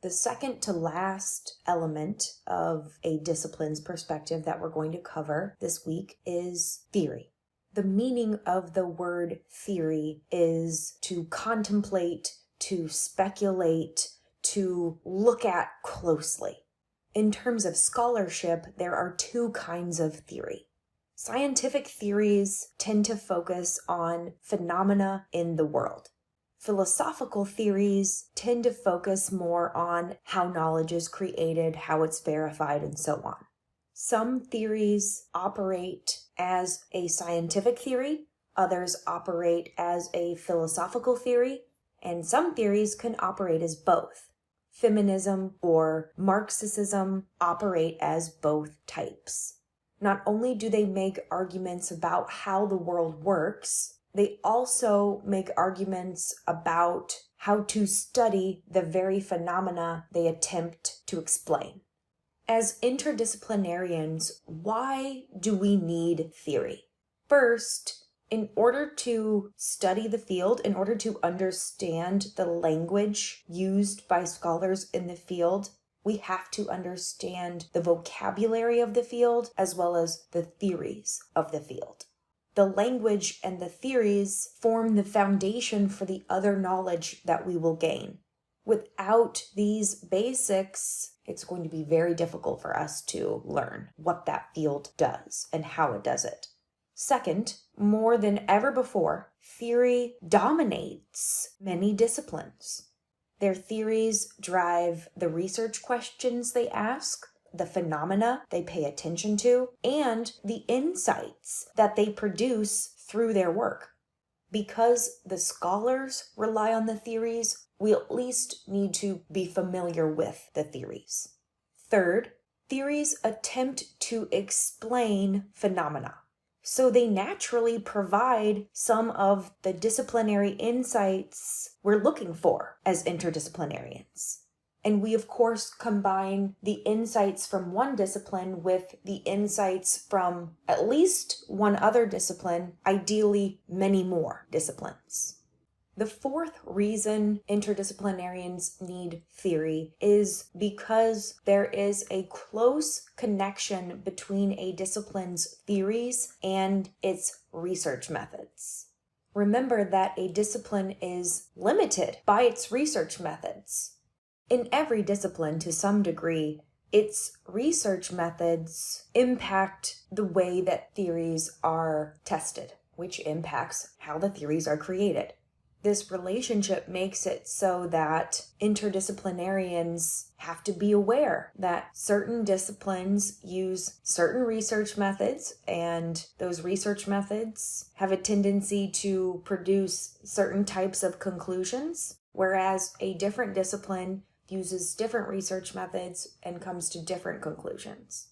The second to last element of a discipline's perspective that we're going to cover this week is theory. The meaning of the word theory is to contemplate, to speculate, to look at closely. In terms of scholarship, there are two kinds of theory. Scientific theories tend to focus on phenomena in the world. Philosophical theories tend to focus more on how knowledge is created, how it's verified, and so on. Some theories operate as a scientific theory, others operate as a philosophical theory, and some theories can operate as both. Feminism or Marxism operate as both types. Not only do they make arguments about how the world works, they also make arguments about how to study the very phenomena they attempt to explain. As interdisciplinarians, why do we need theory? First, in order to study the field, in order to understand the language used by scholars in the field, we have to understand the vocabulary of the field as well as the theories of the field. The language and the theories form the foundation for the other knowledge that we will gain. Without these basics, it's going to be very difficult for us to learn what that field does and how it does it. Second, more than ever before, theory dominates many disciplines. Their theories drive the research questions they ask, the phenomena they pay attention to, and the insights that they produce through their work. Because the scholars rely on the theories, we at least need to be familiar with the theories. Third, theories attempt to explain phenomena. So they naturally provide some of the disciplinary insights we're looking for as interdisciplinarians. And we, of course, combine the insights from one discipline with the insights from at least one other discipline, ideally many more disciplines. The fourth reason interdisciplinarians need theory is because there is a close connection between a discipline's theories and its research methods. Remember that a discipline is limited by its research methods. In every discipline, to some degree, its research methods impact the way that theories are tested, which impacts how the theories are created. This relationship makes it so that interdisciplinarians have to be aware that certain disciplines use certain research methods, and those research methods have a tendency to produce certain types of conclusions, whereas a different discipline uses different research methods and comes to different conclusions.